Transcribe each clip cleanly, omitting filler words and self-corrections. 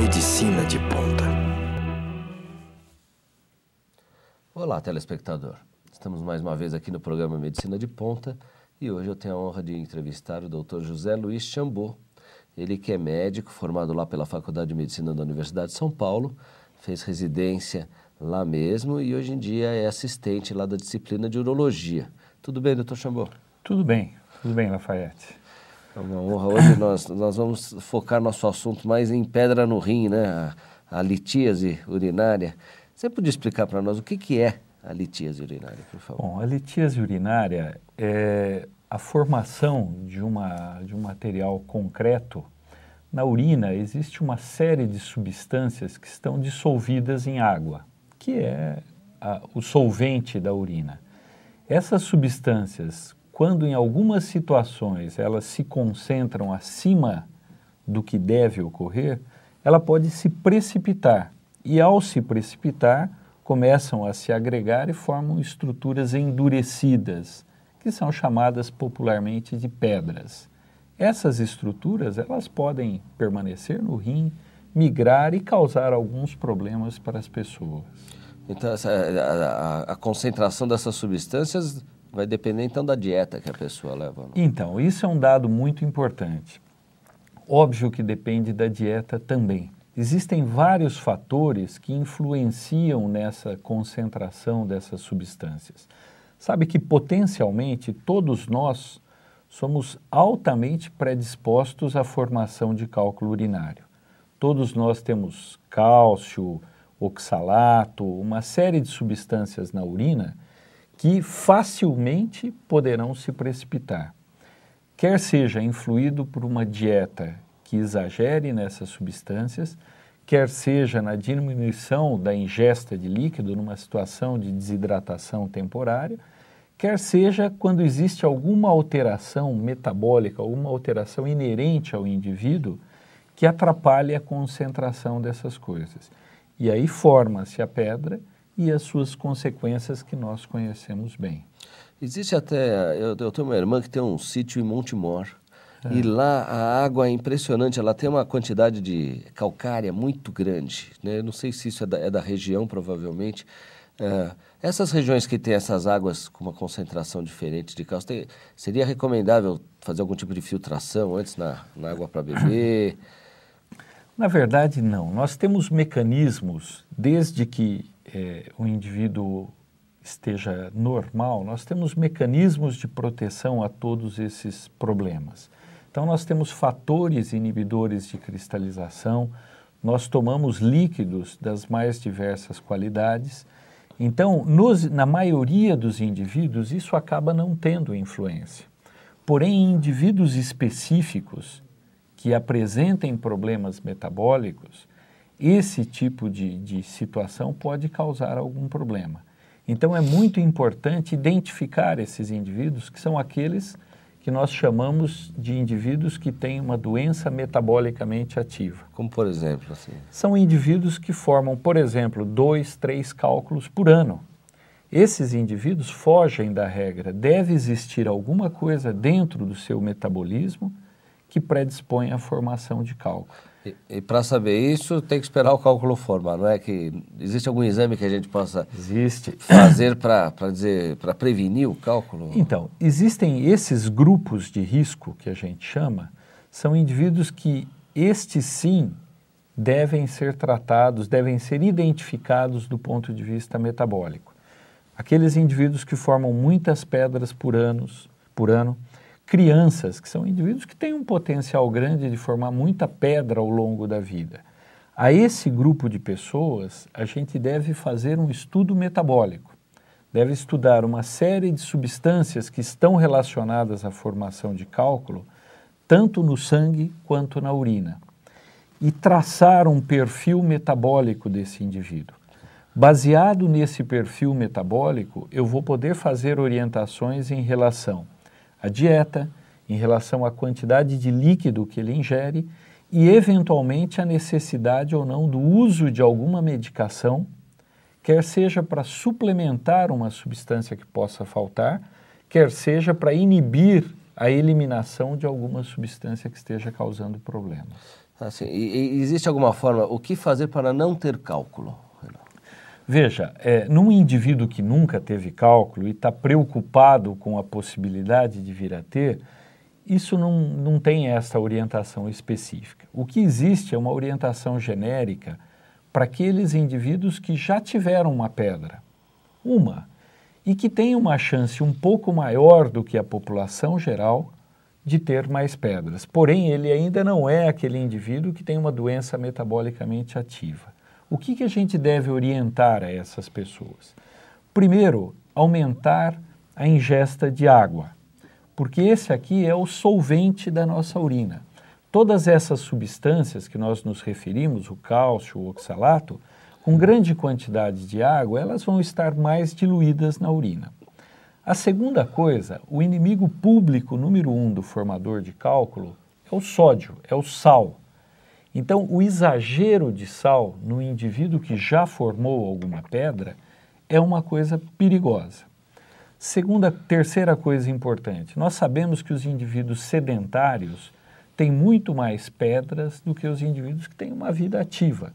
Medicina de Ponta. Olá, telespectador. Estamos mais uma vez aqui no programa Medicina de Ponta e hoje eu tenho a honra de entrevistar o Dr. José Luiz Chambot. Ele que é médico, formado lá pela Faculdade de Medicina da Universidade de São Paulo, fez residência lá mesmo e hoje em dia é assistente lá da disciplina de urologia. Tudo bem, Dr. Chambot? Tudo bem, Lafayette. É uma honra. Hoje nós vamos focar nosso assunto mais em pedra no rim, né? A litíase urinária. Você podia explicar para nós o que é a litíase urinária, por favor? Bom, a litíase urinária é a formação de um material concreto. Na urina existe uma série de substâncias que estão dissolvidas em água, que é o solvente da urina. Essas substâncias, quando em algumas situações elas se concentram acima do que deve ocorrer, ela pode se precipitar. E ao se precipitar, começam a se agregar e formam estruturas endurecidas, que são chamadas popularmente de pedras. Essas estruturas, elas podem permanecer no rim, migrar e causar alguns problemas para as pessoas. Então, a concentração dessas substâncias vai depender, então, da dieta que a pessoa leva, não? Então, isso é um dado muito importante. Óbvio que depende da dieta também. Existem vários fatores que influenciam nessa concentração dessas substâncias. Sabe que, potencialmente, todos nós somos altamente predispostos à formação de cálculo urinário. Todos nós temos cálcio, oxalato, uma série de substâncias na urina que facilmente poderão se precipitar. Quer seja influído por uma dieta que exagere nessas substâncias, quer seja na diminuição da ingesta de líquido numa situação de desidratação temporária, quer seja quando existe alguma alteração metabólica, alguma alteração inerente ao indivíduo que atrapalhe a concentração dessas coisas. E aí forma-se a pedra e as suas consequências que nós conhecemos bem. Existe até, eu tenho uma irmã que tem um sítio em Montemor, e lá a água é impressionante, ela tem uma quantidade de calcária muito grande, né? Eu não sei se isso é da região, provavelmente. Essas regiões que têm essas águas com uma concentração diferente de cálcio, seria recomendável fazer algum tipo de filtração antes na água para beber? Na verdade, não. Nós temos mecanismos, desde que o indivíduo esteja normal, nós temos mecanismos de proteção a todos esses problemas. Então, nós temos fatores inibidores de cristalização, nós tomamos líquidos das mais diversas qualidades. Então, na maioria dos indivíduos, isso acaba não tendo influência. Porém, em indivíduos específicos que apresentem problemas metabólicos, esse tipo de situação pode causar algum problema. Então, é muito importante identificar esses indivíduos, que são aqueles que nós chamamos de indivíduos que têm uma doença metabolicamente ativa. Como por exemplo? Assim? São indivíduos que formam, por exemplo, 2, 3 cálculos por ano. Esses indivíduos fogem da regra. Deve existir alguma coisa dentro do seu metabolismo que predispõe à formação de cálculo. E para saber isso, tem que esperar o cálculo formar, não é que existe algum exame que a gente possa fazer para prevenir o cálculo? Então, existem esses grupos de risco que a gente chama, são indivíduos que estes sim devem ser tratados, devem ser identificados do ponto de vista metabólico. Aqueles indivíduos que formam muitas pedras por ano, crianças, que são indivíduos que têm um potencial grande de formar muita pedra ao longo da vida. A esse grupo de pessoas, a gente deve fazer um estudo metabólico. Deve estudar uma série de substâncias que estão relacionadas à formação de cálculo, tanto no sangue quanto na urina, e traçar um perfil metabólico desse indivíduo. Baseado nesse perfil metabólico, eu vou poder fazer orientações em relação a dieta, em relação à quantidade de líquido que ele ingere e, eventualmente, a necessidade ou não do uso de alguma medicação, quer seja para suplementar uma substância que possa faltar, quer seja para inibir a eliminação de alguma substância que esteja causando problemas. Assim, e existe alguma forma, o que fazer para não ter cálculo? Veja, num indivíduo que nunca teve cálculo e está preocupado com a possibilidade de vir a ter, isso não tem essa orientação específica. O que existe é uma orientação genérica para aqueles indivíduos que já tiveram uma pedra, e que têm uma chance um pouco maior do que a população geral de ter mais pedras. Porém, ele ainda não é aquele indivíduo que tem uma doença metabolicamente ativa. O que a gente deve orientar a essas pessoas? Primeiro, aumentar a ingesta de água, porque esse aqui é o solvente da nossa urina. Todas essas substâncias que nós nos referimos, o cálcio, o oxalato, com grande quantidade de água, elas vão estar mais diluídas na urina. A segunda coisa, o inimigo público número 1 do formador de cálculo é o sódio, é o sal. Então, o exagero de sal no indivíduo que já formou alguma pedra é uma coisa perigosa. Terceira coisa importante, nós sabemos que os indivíduos sedentários têm muito mais pedras do que os indivíduos que têm uma vida ativa.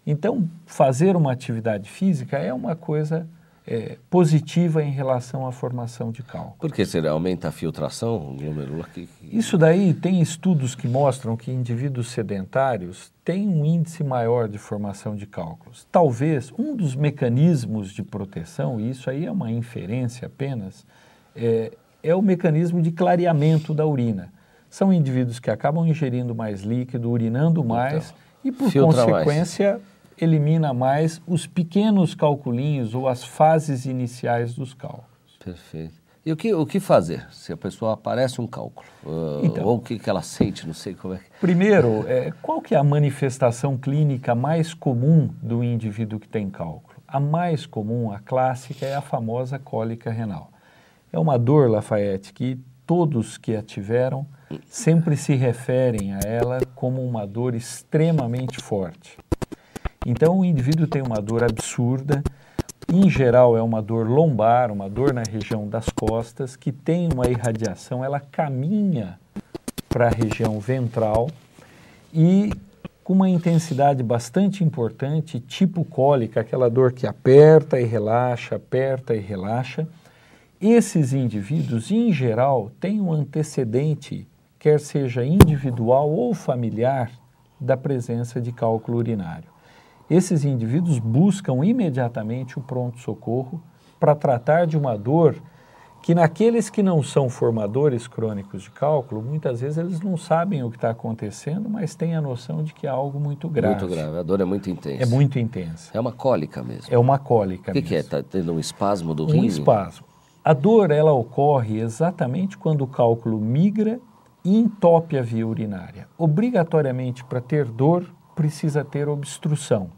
Então, fazer uma atividade física é uma coisa positiva em relação à formação de cálculo. Por que será? Aumenta a filtração glomerular? Isso daí tem estudos que mostram que indivíduos sedentários têm um índice maior de formação de cálculos. Talvez um dos mecanismos de proteção, e isso aí é uma inferência apenas, é o mecanismo de clareamento da urina. São indivíduos que acabam ingerindo mais líquido, urinando mais e, por consequência, elimina mais os pequenos calculinhos ou as fases iniciais dos cálculos. Perfeito. E o que fazer se a pessoa aparece um cálculo? Ou o que ela sente, não sei como é. Primeiro, qual que é a manifestação clínica mais comum do indivíduo que tem cálculo? A mais comum, a clássica, é a famosa cólica renal. É uma dor, Lafayette, que todos que a tiveram sempre se referem a ela como uma dor extremamente forte. Então, o indivíduo tem uma dor absurda, em geral é uma dor lombar, uma dor na região das costas, que tem uma irradiação, ela caminha para a região ventral e com uma intensidade bastante importante, tipo cólica, aquela dor que aperta e relaxa, aperta e relaxa. Esses indivíduos, em geral, têm um antecedente, quer seja individual ou familiar, da presença de cálculo urinário. Esses indivíduos buscam imediatamente o pronto-socorro para tratar de uma dor que naqueles que não são formadores crônicos de cálculo, muitas vezes eles não sabem o que está acontecendo, mas têm a noção de que é algo muito grave. Muito grave, a dor é muito intensa. É muito intensa. É uma cólica mesmo. É uma cólica mesmo. O que é? Está tendo um espasmo do rim? Um espasmo. A dor, ela ocorre exatamente quando o cálculo migra e entope a via urinária. Obrigatoriamente, para ter dor, precisa ter obstrução.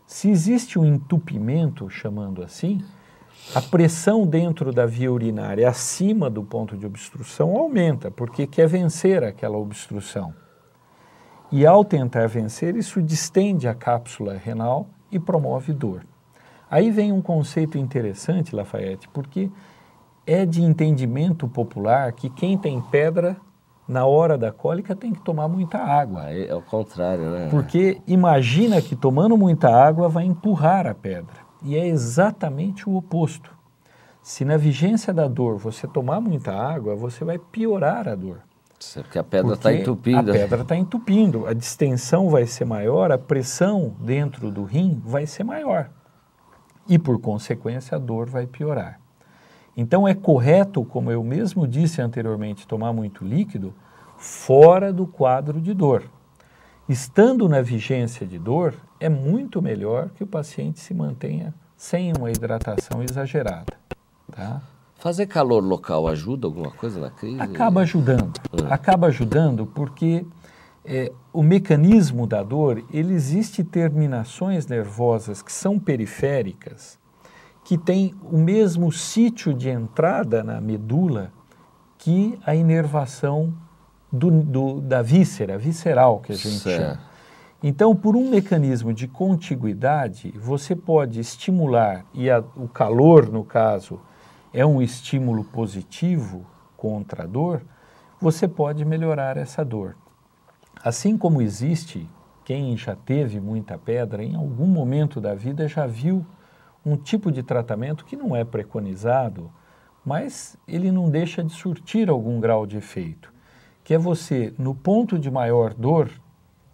Se existe um entupimento, chamando assim, a pressão dentro da via urinária acima do ponto de obstrução aumenta, porque quer vencer aquela obstrução. E ao tentar vencer, isso distende a cápsula renal e promove dor. Aí vem um conceito interessante, Lafayette, porque é de entendimento popular que quem tem pedra na hora da cólica tem que tomar muita água. É o contrário, né? Porque imagina que tomando muita água vai empurrar a pedra. E é exatamente o oposto. Se na vigência da dor você tomar muita água, você vai piorar a dor. Porque a pedra está entupindo. A pedra está entupindo, a distensão vai ser maior, a pressão dentro do rim vai ser maior. E por consequência a dor vai piorar. Então é correto, como eu mesmo disse anteriormente, tomar muito líquido fora do quadro de dor. Estando na vigência de dor, é muito melhor que o paciente se mantenha sem uma hidratação exagerada. Tá? Fazer calor local ajuda alguma coisa na crise? Acaba ajudando. Acaba ajudando porque o mecanismo da dor, ele existe terminações nervosas que são periféricas, que tem o mesmo sítio de entrada na medula que a inervação da víscera, visceral que a gente chama. Então, por um mecanismo de contiguidade, você pode estimular, e o calor, no caso, é um estímulo positivo, contra a dor, você pode melhorar essa dor. Assim como existe, quem já teve muita pedra, em algum momento da vida já viu um tipo de tratamento que não é preconizado, mas ele não deixa de surtir algum grau de efeito, que é você, no ponto de maior dor,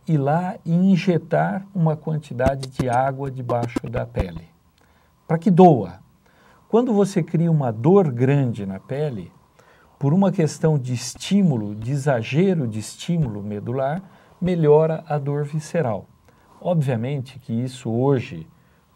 ir lá e injetar uma quantidade de água debaixo da pele, para que doa. Quando você cria uma dor grande na pele, por uma questão de estímulo, de exagero de estímulo medular, melhora a dor visceral. Obviamente que isso hoje,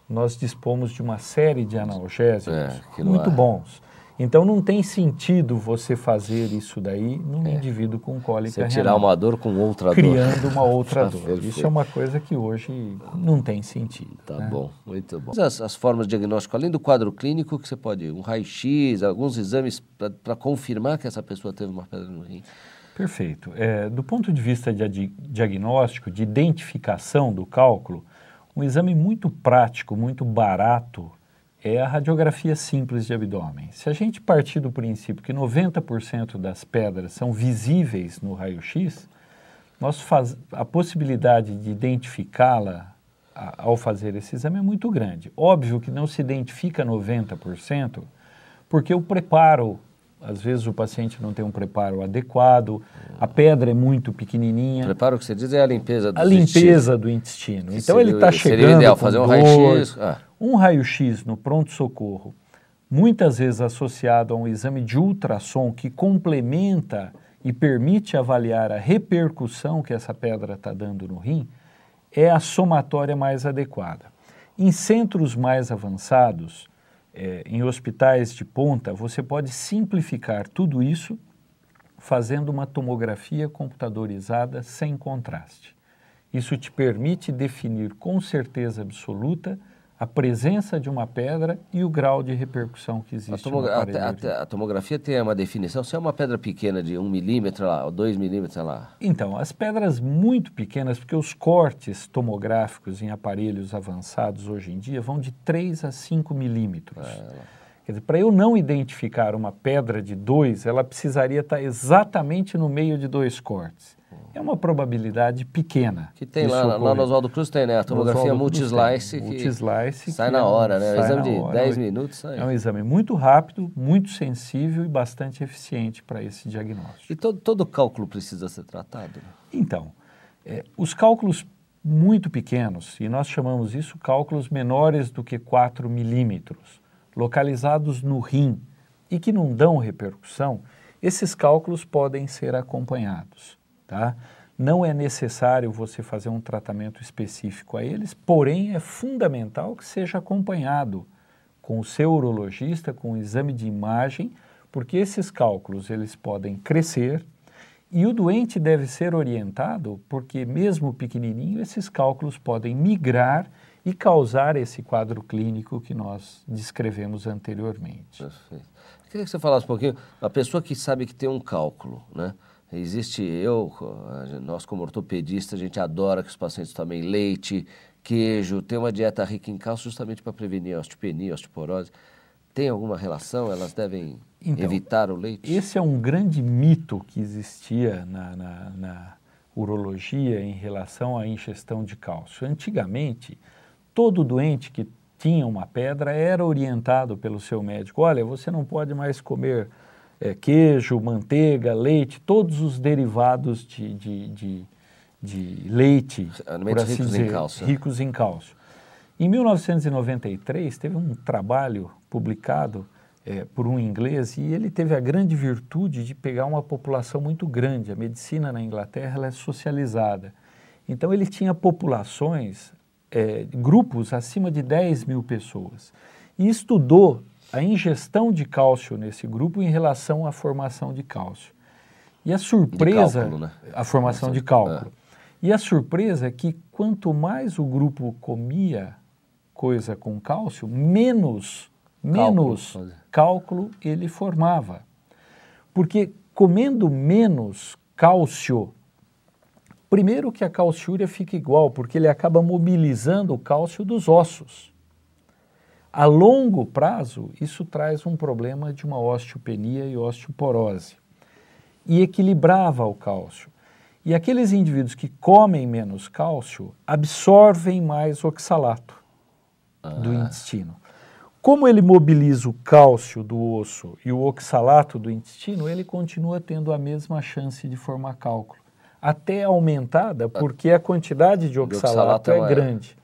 nós dispomos de uma série de analgésicos muito bons. Então não tem sentido você fazer isso daí num indivíduo com cólica renal. Você tirar uma dor com outra criando dor. Uma outra dor. Isso é uma coisa que hoje não tem sentido. Tá bom, muito bom. As formas de diagnóstico, além do quadro clínico, que você pode, um raio-x, alguns exames para confirmar que essa pessoa teve uma pedra no rim. Perfeito. Do ponto de vista de diagnóstico, de identificação do cálculo, um exame muito prático, muito barato, é a radiografia simples de abdômen. Se a gente partir do princípio que 90% das pedras são visíveis no raio-x, a possibilidade de identificá-la ao fazer esse exame é muito grande. Óbvio que não se identifica 90%, porque o preparo, às vezes o paciente não tem um preparo adequado, a pedra é muito pequenininha. O preparo que você diz é a limpeza do intestino. A limpeza do intestino. Então ele está chegando seria ideal fazer um raio-x. Um raio-x no pronto-socorro, muitas vezes associado a um exame de ultrassom que complementa e permite avaliar a repercussão que essa pedra está dando no rim, é a somatória mais adequada. Em centros mais avançados, em hospitais de ponta, você pode simplificar tudo isso fazendo uma tomografia computadorizada sem contraste. Isso te permite definir com certeza absoluta a presença de uma pedra e o grau de repercussão que existe no aparelho. A tomografia tem uma definição, se é uma pedra pequena de 1 milímetro lá, ou 2 milímetros lá. Então, as pedras muito pequenas, porque os cortes tomográficos em aparelhos avançados hoje em dia vão de 3 a 5 milímetros. Quer dizer, para eu não identificar uma pedra de 2, ela precisaria estar exatamente no meio de 2 cortes. É uma probabilidade pequena. Que tem lá no Oswaldo Cruz, tem, né? A tomografia multislice que sai na hora, né? O exame de 10 minutos sai. É um exame muito rápido, muito sensível e bastante eficiente para esse diagnóstico. E todo cálculo precisa ser tratado? Então, os cálculos muito pequenos, e nós chamamos isso cálculos menores do que 4 milímetros, localizados no rim e que não dão repercussão, esses cálculos podem ser acompanhados. Tá? Não é necessário você fazer um tratamento específico a eles, porém é fundamental que seja acompanhado com o seu urologista, com o exame de imagem, porque esses cálculos eles podem crescer e o doente deve ser orientado, porque mesmo pequenininho, esses cálculos podem migrar e causar esse quadro clínico que nós descrevemos anteriormente. Perfeito. Eu queria que você falasse um pouquinho, a pessoa que sabe que tem um cálculo, né? Nós como ortopedista, a gente adora que os pacientes tomem leite, queijo, tem uma dieta rica em cálcio justamente para prevenir a osteopenia, a osteoporose. Tem alguma relação? Elas devem evitar o leite? Esse é um grande mito que existia na urologia em relação à ingestão de cálcio. Antigamente, todo doente que tinha uma pedra era orientado pelo seu médico. Olha, você não pode mais comer queijo, manteiga, leite, todos os derivados de leite, alimentos por assim ricos dizer, em cálcio. Ricos em cálcio. Em 1993, teve um trabalho publicado por um inglês e ele teve a grande virtude de pegar uma população muito grande. A medicina na Inglaterra ela é socializada. Então, ele tinha populações, grupos acima de 10 mil pessoas e estudou a ingestão de cálcio nesse grupo em relação à formação de cálcio. E a surpresa... De cálculo, né? A formação de cálculo. E a surpresa é que quanto mais o grupo comia coisa com cálcio, menos cálculo ele formava. Porque comendo menos cálcio, primeiro que a calciúria fica igual, porque ele acaba mobilizando o cálcio dos ossos. A longo prazo, isso traz um problema de uma osteopenia e osteoporose. E equilibrava o cálcio. E aqueles indivíduos que comem menos cálcio absorvem mais oxalato do intestino. Como ele mobiliza o cálcio do osso e o oxalato do intestino, ele continua tendo a mesma chance de formar cálculo, até aumentada porque a quantidade de oxalato é grande.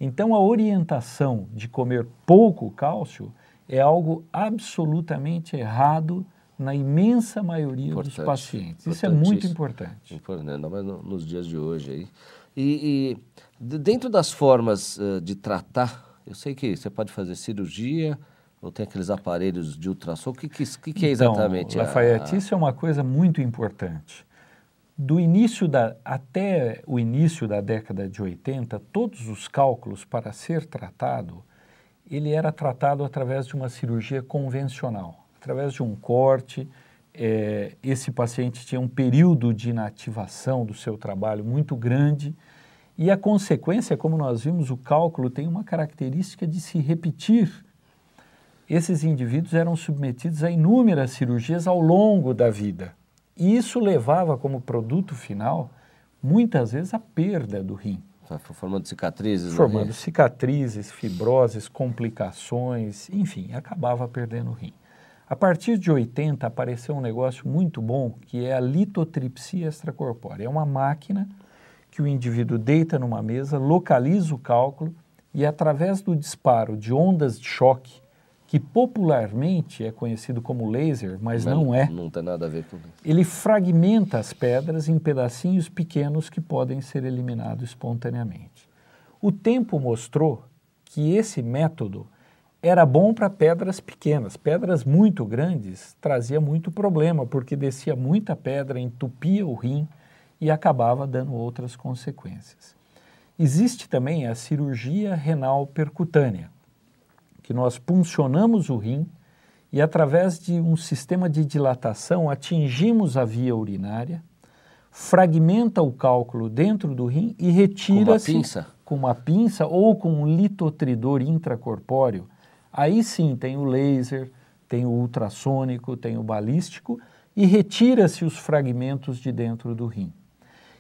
Então, a orientação de comer pouco cálcio é algo absolutamente errado na imensa maioria dos pacientes. Isso é muito importante. Ainda mais nos dias de hoje aí. E dentro das formas de tratar, eu sei que você pode fazer cirurgia, ou tem aqueles aparelhos de ultrassom. O que é exatamente? Então, Lafayette, isso é uma coisa muito importante. Até o início da década de 80, todos os cálculos para ser tratado, ele era tratado através de uma cirurgia convencional, através de um corte. Esse paciente tinha um período de inativação do seu trabalho muito grande e a consequência, como nós vimos, o cálculo tem uma característica de se repetir. Esses indivíduos eram submetidos a inúmeras cirurgias ao longo da vida. E isso levava como produto final, muitas vezes, a perda do rim. Formando cicatrizes. Formando cicatrizes, fibroses, complicações, enfim, acabava perdendo o rim. A partir de 80 apareceu um negócio muito bom, que é a litotripsia extracorpórea. É uma máquina que o indivíduo deita numa mesa, localiza o cálculo e através do disparo de ondas de choque, que popularmente é conhecido como laser, mas não é. Não tem nada a ver com isso. Ele fragmenta as pedras em pedacinhos pequenos que podem ser eliminados espontaneamente. O tempo mostrou que esse método era bom para pedras pequenas. Pedras muito grandes trazia muito problema, porque descia muita pedra, entupia o rim e acabava dando outras consequências. Existe também a cirurgia renal percutânea, que nós puncionamos o rim e através de um sistema de dilatação atingimos a via urinária, fragmenta o cálculo dentro do rim e retira-se com uma pinça ou com um litotridor intracorpóreo. Aí sim tem o laser, tem o ultrassônico, tem o balístico e retira-se os fragmentos de dentro do rim.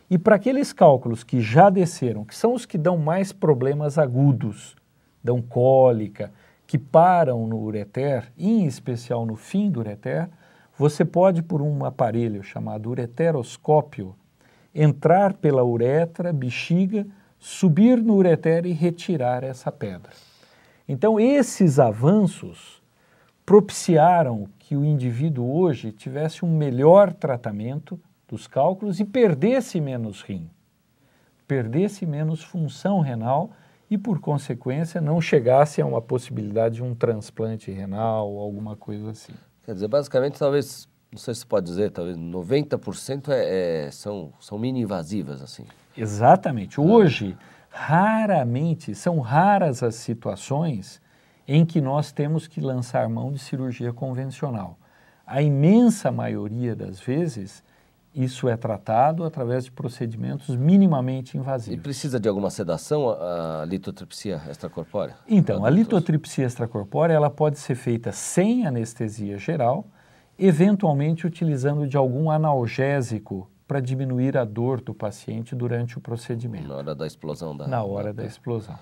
E para aqueles cálculos que já desceram, que são os que dão mais problemas agudos, dão cólica, que param no ureter, em especial no fim do ureter, você pode, por um aparelho chamado ureteroscópio, entrar pela uretra, bexiga, subir no ureter e retirar essa pedra. Então, esses avanços propiciaram que o indivíduo hoje tivesse um melhor tratamento dos cálculos e perdesse menos rim, perdesse menos função renal e, por consequência, não chegasse a uma possibilidade de um transplante renal ou alguma coisa assim. Quer dizer, basicamente, talvez, não sei se pode dizer, talvez 90% são mini-invasivas, assim. Exatamente. Hoje, são raras as situações em que nós temos que lançar mão de cirurgia convencional. A imensa maioria das vezes, isso é tratado através de procedimentos minimamente invasivos. E precisa de alguma sedação a litotripsia extracorpórea? Então, a litotripsia extracorpórea ela pode ser feita sem anestesia geral, eventualmente utilizando de algum analgésico para diminuir a dor do paciente durante o procedimento. Na hora da explosão. Na hora da explosão.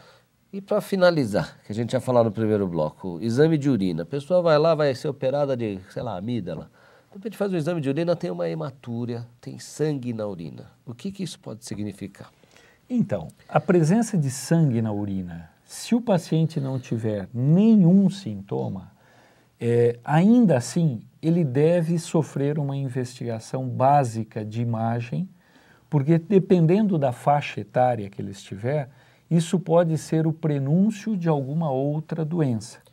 E para finalizar, que a gente ia falar no primeiro bloco, exame de urina. A pessoa vai lá, vai ser operada de, sei lá, amígdala. De repente faz um exame de urina, tem uma hematúria, tem sangue na urina. O que isso pode significar? Então, a presença de sangue na urina, se o paciente não tiver nenhum sintoma, ainda assim ele deve sofrer uma investigação básica de imagem, porque dependendo da faixa etária que ele estiver, isso pode ser o prenúncio de alguma outra doença.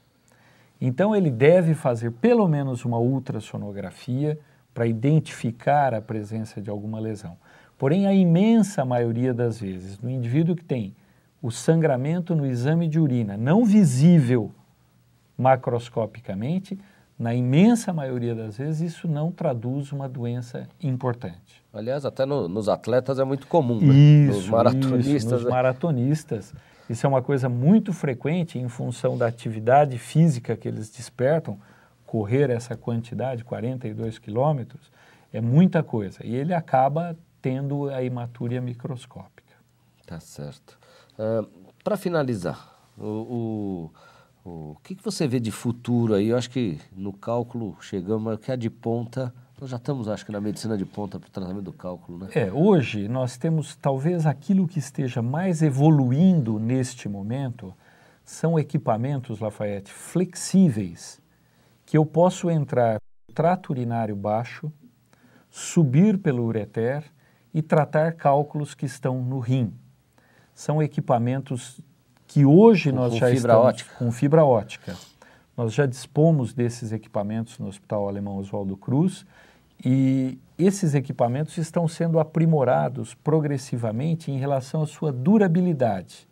Então, ele deve fazer pelo menos uma ultrassonografia para identificar a presença de alguma lesão. Porém, a imensa maioria das vezes, no indivíduo que tem o sangramento no exame de urina não visível macroscopicamente, na imensa maioria das vezes, isso não traduz uma doença importante. Aliás, até nos atletas é muito comum, né? Nos maratonistas. Isso é uma coisa muito frequente em função da atividade física que eles despertam. Correr essa quantidade, 42 quilômetros, é muita coisa. E ele acaba tendo a hematúria microscópica. Tá certo. Para finalizar, o que você vê de futuro aí? Eu acho que no cálculo chegamos, mas o que é de ponta, nós já estamos, acho que na medicina de ponta para o tratamento do cálculo, né? Hoje nós temos talvez aquilo que esteja mais evoluindo neste momento, são equipamentos, Lafayette, flexíveis, que eu posso entrar no trato urinário baixo, subir pelo ureter e tratar cálculos que estão no rim. São equipamentos que hoje nós já estamos com fibra ótica. Nós já dispomos desses equipamentos no Hospital Alemão Oswaldo Cruz e esses equipamentos estão sendo aprimorados progressivamente em relação à sua durabilidade.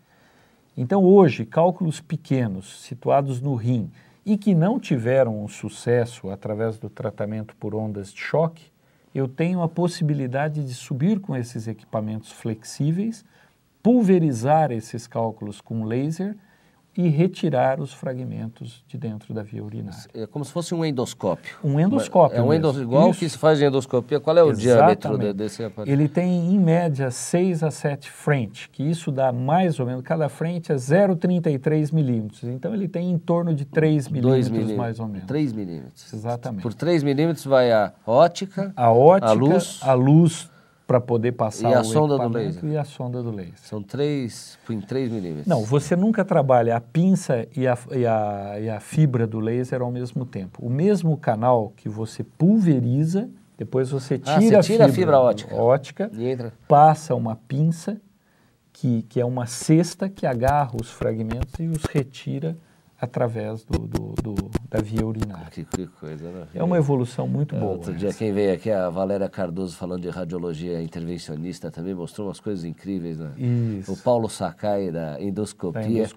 Então hoje, cálculos pequenos situados no rim e que não tiveram um sucesso através do tratamento por ondas de choque, eu tenho a possibilidade de subir com esses equipamentos flexíveis, pulverizar esses cálculos com laser e retirar os fragmentos de dentro da via urinária. É como se fosse um endoscópio. Um endoscópio. É um igual que se faz em endoscopia. Qual é o diâmetro desse aparelho? Ele tem, em média, 6 a 7 frentes, que isso dá mais ou menos, cada frente é 0,33 milímetros. Então, ele tem em torno de 3 milímetros, mais ou menos. 3 milímetros. Exatamente. Por 3 milímetros vai a ótica, a luz para poder passar e a sonda do laser. E a sonda do laser. São 3 milímetros. Não, você nunca trabalha a pinça e a fibra do laser ao mesmo tempo. O mesmo canal que você pulveriza, depois você tira, a fibra ótica e entra. Passa uma pinça, que é uma cesta que agarra os fragmentos e os retira através da via urinária. Que coisa, né? É uma evolução muito boa. Outro dia quem veio aqui, a Valéria Cardoso, falando de radiologia intervencionista, também mostrou umas coisas incríveis, né? Isso. O Paulo Sakai, da endoscopia.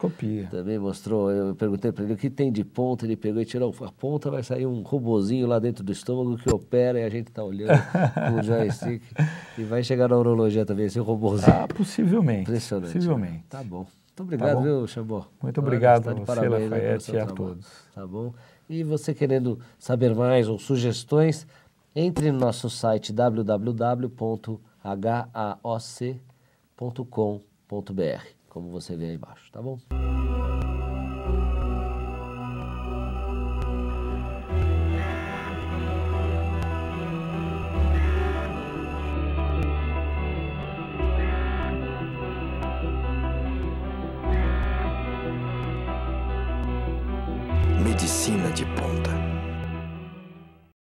Também mostrou, eu perguntei para ele o que tem de ponta, ele pegou e tirou a ponta, vai sair um robozinho lá dentro do estômago que opera e a gente está olhando com o joystick. E vai chegar na urologia também, esse robozinho. Possivelmente. Impressionante. Possivelmente. Tá bom. Muito obrigado, viu, Xambó? Muito obrigado a você, Lafayette, e a todos. Tá bom? E você querendo saber mais ou sugestões, entre no nosso site www.haoc.com.br, como você vê aí embaixo, tá bom? Medicina de ponta.